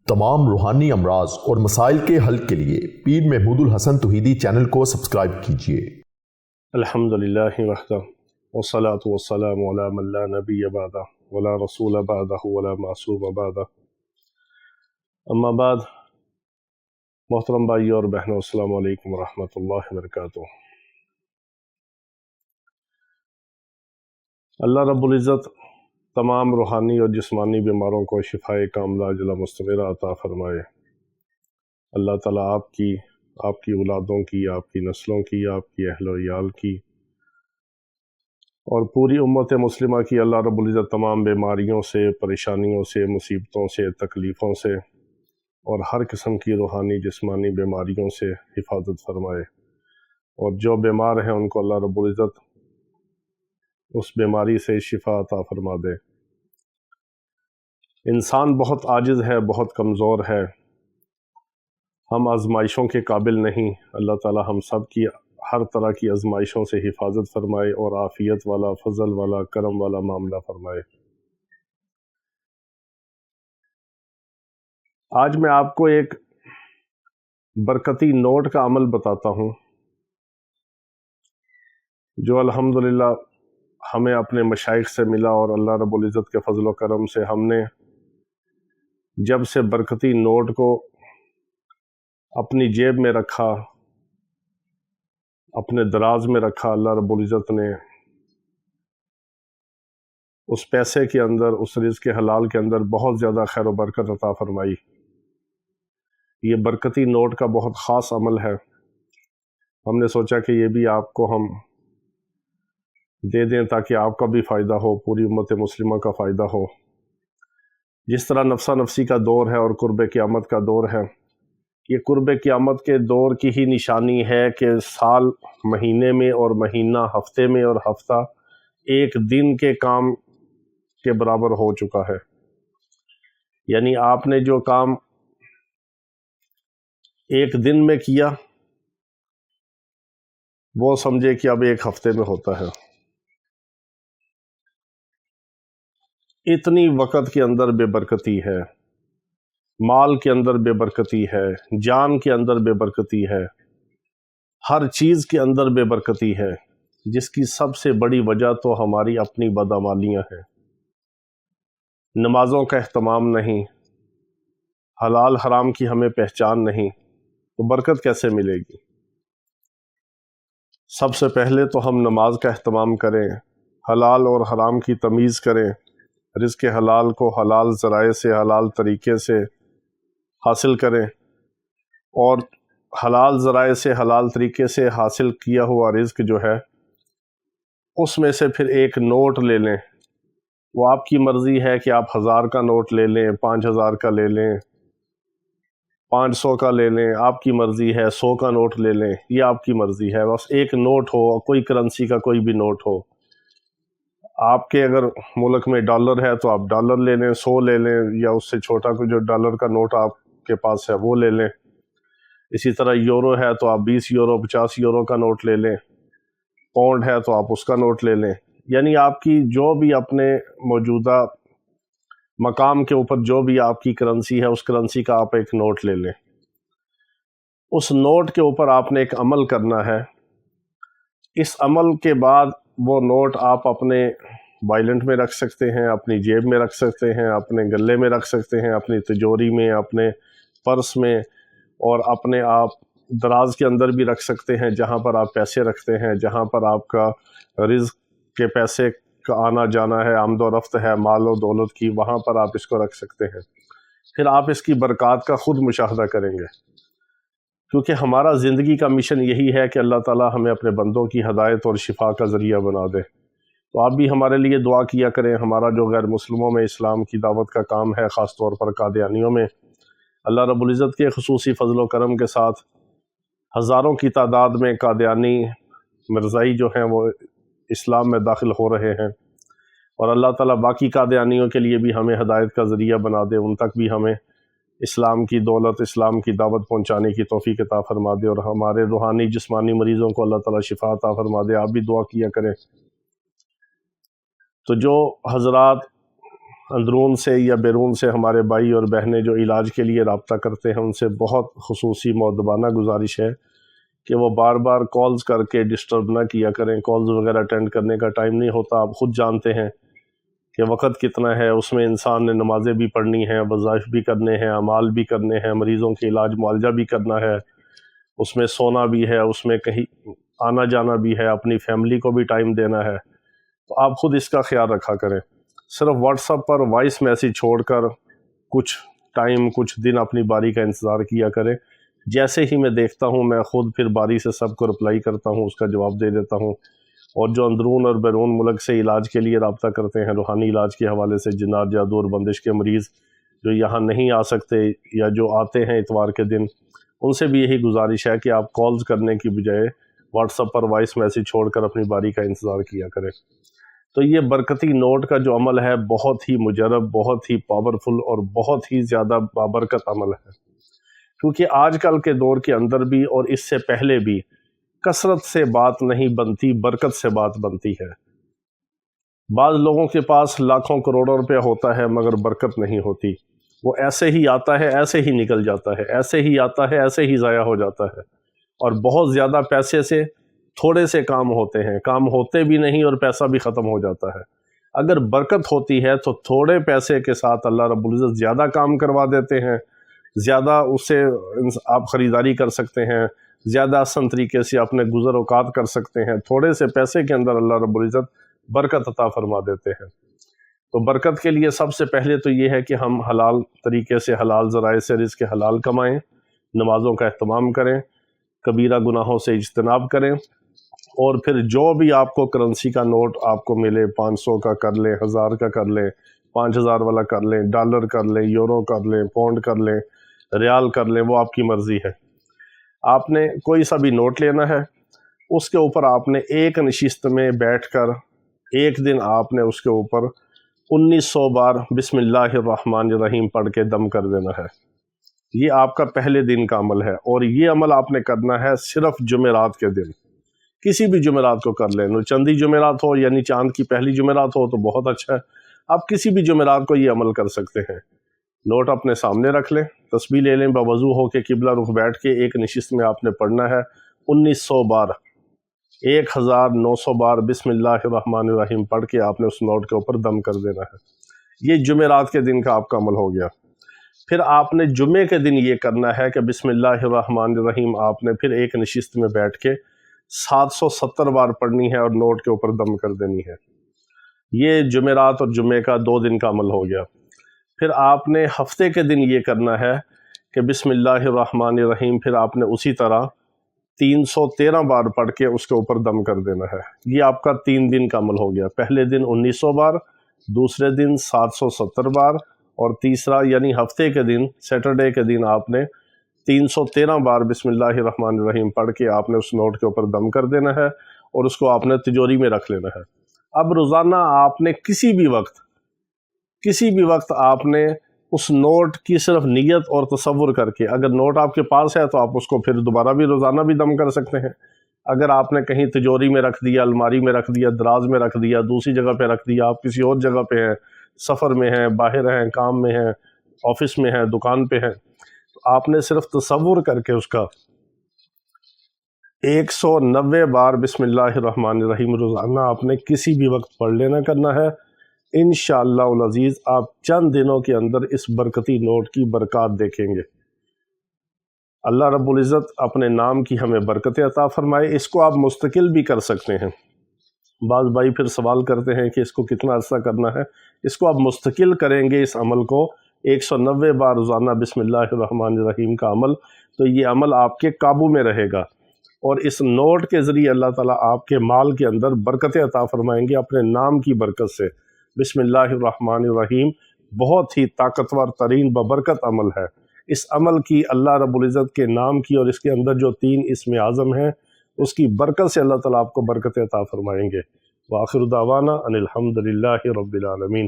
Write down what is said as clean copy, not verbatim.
تمام روحانی امراض اور مسائل کے حل کے لیے پیر محمود الحسن توحیدی چینل کو سبسکرائب کیجئے۔ الحمدللہ وحدہ والصلاة والسلام علی من لا نبی بعدہ ولا رسول بعدہ ولا معصوم بعدہ، اما بعد، محترم بھائی اور بہنوں، السلام علیکم ورحمۃ اللہ وبرکاتہ۔ اللہ رب العزت تمام روحانی اور جسمانی بیماروں کو شفائے کاملہ عاجلہ مستمرہ عطا فرمائے۔ اللہ تعالیٰ آپ کی اولادوں کی، آپ کی نسلوں کی، آپ کی اہل و عیال کی اور پوری امت مسلمہ کی اللہ رب العزت تمام بیماریوں سے، پریشانیوں سے، مصیبتوں سے، تکلیفوں سے اور ہر قسم کی روحانی جسمانی بیماریوں سے حفاظت فرمائے، اور جو بیمار ہیں ان کو اللہ رب العزت اس بیماری سے شفا عطا فرما دے۔ انسان بہت عاجز ہے، بہت کمزور ہے، ہم آزمائشوں کے قابل نہیں۔ اللہ تعالی ہم سب کی ہر طرح کی آزمائشوں سے حفاظت فرمائے اور عافیت والا، فضل والا، کرم والا معاملہ فرمائے۔ آج میں آپ کو ایک برکتی نوٹ کا عمل بتاتا ہوں جو الحمدللہ ہمیں اپنے مشائخ سے ملا، اور اللہ رب العزت کے فضل و کرم سے ہم نے جب سے برکتی نوٹ کو اپنی جیب میں رکھا، اپنے دراز میں رکھا، اللہ رب العزت نے اس پیسے کے اندر، اس رزق حلال کے اندر بہت زیادہ خیر و برکت عطا فرمائی۔ یہ برکتی نوٹ کا بہت خاص عمل ہے، ہم نے سوچا کہ یہ بھی آپ کو ہم دے دیں تاکہ آپ کا بھی فائدہ ہو، پوری امت مسلمہ کا فائدہ ہو۔ جس طرح نفسا نفسی کا دور ہے اور قرب قیامت کا دور ہے، یہ قرب قیامت کے دور کی ہی نشانی ہے کہ سال مہینے میں، اور مہینہ ہفتے میں، اور ہفتہ ایک دن کے کام کے برابر ہو چکا ہے۔ یعنی آپ نے جو کام ایک دن میں کیا وہ سمجھے کہ اب ایک ہفتے میں ہوتا ہے۔ اتنی وقت کے اندر بے برکتی ہے، مال کے اندر بے برکتی ہے، جان کے اندر بے برکتی ہے، ہر چیز کے اندر بے برکتی ہے، جس کی سب سے بڑی وجہ تو ہماری اپنی بدعمالیاں ہیں۔ نمازوں کا اہتمام نہیں، حلال حرام کی ہمیں پہچان نہیں، تو برکت کیسے ملے گی؟ سب سے پہلے تو ہم نماز کا اہتمام کریں، حلال اور حرام کی تمیز کریں، رزق حلال کو حلال ذرائع سے، حلال طریقے سے حاصل کریں، اور حلال ذرائع سے، حلال طریقے سے حاصل کیا ہوا رزق جو ہے اس میں سے پھر ایک نوٹ لے لیں۔ وہ آپ کی مرضی ہے کہ آپ 1000 کا نوٹ لے لیں، 5000 کا لے لیں، 500 کا لے لیں، آپ کی مرضی ہے، 100 کا نوٹ لے لیں، یہ آپ کی مرضی ہے۔ بس ایک نوٹ ہو، کوئی کرنسی کا کوئی بھی نوٹ ہو۔ آپ کے اگر ملک میں ڈالر ہے تو آپ ڈالر لے لیں، 100 لے لیں، یا اس سے چھوٹا کوئی جو ڈالر کا نوٹ آپ کے پاس ہے وہ لے لیں۔ اسی طرح یورو ہے تو آپ 20 یورو، 50 یورو کا نوٹ لے لیں، پاؤنڈ ہے تو آپ اس کا نوٹ لے لیں۔ یعنی آپ کی جو بھی اپنے موجودہ مقام کے اوپر جو بھی آپ کی کرنسی ہے، اس کرنسی کا آپ ایک نوٹ لے لیں۔ اس نوٹ کے اوپر آپ نے ایک عمل کرنا ہے۔ اس عمل کے بعد وہ نوٹ آپ اپنے وائلٹ میں رکھ سکتے ہیں، اپنی جیب میں رکھ سکتے ہیں، اپنے گلے میں رکھ سکتے ہیں، اپنی تجوری میں، اپنے پرس میں، اور اپنے آپ دراز کے اندر بھی رکھ سکتے ہیں، جہاں پر آپ پیسے رکھتے ہیں، جہاں پر آپ کا رزق کے پیسے کا آنا جانا ہے، آمد و رفت ہے مال و دولت کی، وہاں پر آپ اس کو رکھ سکتے ہیں۔ پھر آپ اس کی برکات کا خود مشاہدہ کریں گے، کیونکہ ہمارا زندگی کا مشن یہی ہے کہ اللہ تعالی ہمیں اپنے بندوں کی ہدایت اور شفا کا ذریعہ بنا دے۔ تو آپ بھی ہمارے لیے دعا کیا کریں۔ ہمارا جو غیر مسلموں میں اسلام کی دعوت کا کام ہے، خاص طور پر قادیانیوں میں، اللہ رب العزت کے خصوصی فضل و کرم کے ساتھ ہزاروں کی تعداد میں قادیانی مرزائی جو ہیں وہ اسلام میں داخل ہو رہے ہیں، اور اللہ تعالیٰ باقی قادیانیوں کے لیے بھی ہمیں ہدایت کا ذریعہ بنا دے، ان تک بھی ہمیں اسلام کی دولت، اسلام کی دعوت پہنچانے کی توفیق عطا فرما دے، اور ہمارے روحانی جسمانی مریضوں کو اللہ تعالیٰ شفا عطا فرما دے۔ آپ بھی دعا کیا کریں۔ تو جو حضرات اندرون سے یا بیرون سے ہمارے بھائی اور بہنیں جو علاج کے لیے رابطہ کرتے ہیں، ان سے بہت خصوصی مؤدبانہ گزارش ہے کہ وہ بار بار کالز کر کے ڈسٹرب نہ کیا کریں۔ کالز وغیرہ اٹینڈ کرنے کا ٹائم نہیں ہوتا، آپ خود جانتے ہیں کہ وقت کتنا ہے، اس میں انسان نے نمازیں بھی پڑھنی ہیں، وظائف بھی کرنے ہیں، اعمال بھی کرنے ہیں، مریضوں کے علاج معالجہ بھی کرنا ہے، اس میں سونا بھی ہے، اس میں کہیں آنا جانا بھی ہے، اپنی فیملی کو بھی ٹائم دینا ہے۔ تو آپ خود اس کا خیال رکھا کریں۔ صرف واٹس ایپ پر وائس میسیج چھوڑ کر کچھ ٹائم کچھ دن اپنی باری کا انتظار کیا کریں۔ جیسے ہی میں دیکھتا ہوں میں خود پھر باری سے سب کو رپلائی کرتا ہوں، اس کا جواب دے دیتا ہوں۔ اور جو اندرون اور بیرون ملک سے علاج کے لیے رابطہ کرتے ہیں، روحانی علاج کے حوالے سے، جنات جادو اور بندش کے مریض جو یہاں نہیں آ سکتے یا جو آتے ہیں اتوار کے دن، ان سے بھی یہی گزارش ہے کہ آپ کالز کرنے کی بجائے واٹس ایپ پر وائس میسیج چھوڑ کر اپنی باری کا انتظار کیا کریں۔ تو یہ برکتی نوٹ کا جو عمل ہے بہت ہی مجرب، بہت ہی پاورفل اور بہت ہی زیادہ بابرکت عمل ہے، کیونکہ آج کل کے دور کے اندر بھی اور اس سے پہلے بھی کثرت سے بات نہیں بنتی، برکت سے بات بنتی ہے۔ بعض لوگوں کے پاس لاکھوں کروڑوں روپے ہوتا ہے مگر برکت نہیں ہوتی، وہ ایسے ہی آتا ہے ایسے ہی نکل جاتا ہے، ایسے ہی آتا ہے ایسے ہی ضائع ہو جاتا ہے، اور بہت زیادہ پیسے سے تھوڑے سے کام ہوتے ہیں، کام ہوتے بھی نہیں اور پیسہ بھی ختم ہو جاتا ہے۔ اگر برکت ہوتی ہے تو تھوڑے پیسے کے ساتھ اللہ رب العزت زیادہ کام کروا دیتے ہیں، زیادہ اس سے آپ خریداری کر سکتے ہیں، زیادہ آسان طریقے سے اپنے گزر اوقات کر سکتے ہیں، تھوڑے سے پیسے کے اندر اللہ رب العزت برکت عطا فرما دیتے ہیں۔ تو برکت کے لیے سب سے پہلے تو یہ ہے کہ ہم حلال طریقے سے، حلال ذرائع سے رزق حلال کمائیں، نمازوں کا اہتمام کریں، کبیرہ گناہوں سے اجتناب کریں، اور پھر جو بھی آپ کو کرنسی کا نوٹ آپ کو ملے، 500 کا کر لیں، 1000 کا کر لیں، 5000 والا کر لیں، ڈالر کر لیں، یورو کر لیں، پاؤنڈ کر لیں، ریال کر لیں، وہ آپ کی مرضی ہے۔ آپ نے کوئی سا بھی نوٹ لینا ہے، اس کے اوپر آپ نے ایک نشست میں بیٹھ کر ایک دن آپ نے اس کے اوپر 1900 بار بسم اللہ الرحمن الرحیم پڑھ کے دم کر دینا ہے۔ یہ آپ کا پہلے دن کا عمل ہے، اور یہ عمل آپ نے کرنا ہے صرف جمعرات کے دن۔ کسی بھی جمعرات کو کر لیں، چندی جمعرات ہو یعنی چاند کی پہلی جمعرات ہو تو بہت اچھا ہے، آپ کسی بھی جمعرات کو یہ عمل کر سکتے ہیں۔ نوٹ اپنے سامنے رکھ لیں، تسبیح لے لیں، باوضو ہو کے قبلہ رخ بیٹھ کے ایک نشست میں آپ نے پڑھنا ہے 1900 بار، 1900 بار بسم اللہ الرحمن الرحیم پڑھ کے آپ نے اس نوٹ کے اوپر دم کر دینا ہے۔ یہ جمعرات کے دن کا آپ کا عمل ہو گیا۔ پھر آپ نے جمعے کے دن یہ کرنا ہے کہ بسم اللہ الرحمن الرحیم آپ نے پھر ایک نشست میں بیٹھ کے 770 بار پڑھنی ہے اور نوٹ کے اوپر دم کر دینی ہے۔ یہ جمعرات اور جمعے کا 2 دن کا عمل ہو گیا۔ پھر آپ نے ہفتے کے دن یہ کرنا ہے کہ بسم اللہ الرحمن الرحیم پھر آپ نے اسی طرح 313 بار پڑھ کے اس کے اوپر دم کر دینا ہے۔ یہ آپ کا 3 دن کا عمل ہو گیا۔ پہلے دن 1900 بار، دوسرے دن 770 بار، اور تیسرا یعنی ہفتے کے دن سیٹرڈے کے دن آپ نے 313 بار بسم اللہ الرحمن الرحیم پڑھ کے آپ نے اس نوٹ کے اوپر دم کر دینا ہے، اور اس کو آپ نے تجوری میں رکھ لینا ہے۔ اب روزانہ آپ نے کسی بھی وقت آپ نے اس نوٹ کی صرف نیت اور تصور کر کے، اگر نوٹ آپ کے پاس ہے تو آپ اس کو پھر دوبارہ بھی روزانہ بھی دم کر سکتے ہیں۔ اگر آپ نے کہیں تجوری میں رکھ دیا، الماری میں رکھ دیا، دراز میں رکھ دیا، دوسری جگہ پہ رکھ دیا، آپ کسی اور جگہ پہ ہیں، سفر میں ہیں، باہر ہیں، کام میں ہیں، آفس میں ہیں، دکان پہ ہیں، تو آپ نے صرف تصور کر کے اس کا 190 بار بسم اللہ الرحمن الرحیم روزانہ آپ نے کسی بھی وقت پڑھ لینا کرنا ہے۔ انشاءاللہ العزیز آپ چند دنوں کے اندر اس برکتی نوٹ کی برکات دیکھیں گے۔ اللہ رب العزت اپنے نام کی ہمیں برکت عطا فرمائے۔ اس کو آپ مستقل بھی کر سکتے ہیں۔ بعض بھائی پھر سوال کرتے ہیں کہ اس کو کتنا عرصہ کرنا ہے۔ اس کو آپ مستقل کریں گے، اس عمل کو 190 بار روزانہ بسم اللہ الرحمن الرحیم کا عمل، تو یہ عمل آپ کے قابو میں رہے گا، اور اس نوٹ کے ذریعے اللہ تعالیٰ آپ کے مال کے اندر برکت عطا فرمائیں گے اپنے نام کی برکت سے۔ بسم اللہ الرحمن الرحیم بہت ہی طاقتور ترین ببرکت عمل ہے۔ اس عمل کی اللہ رب العزت کے نام کی اور اس کے اندر جو 3 اسم اعظم ہیں اس کی برکت سے اللہ تعالیٰ آپ کو برکت عطا فرمائیں گے۔ وآخر دعوانا ان الحمد للہ رب العالمین۔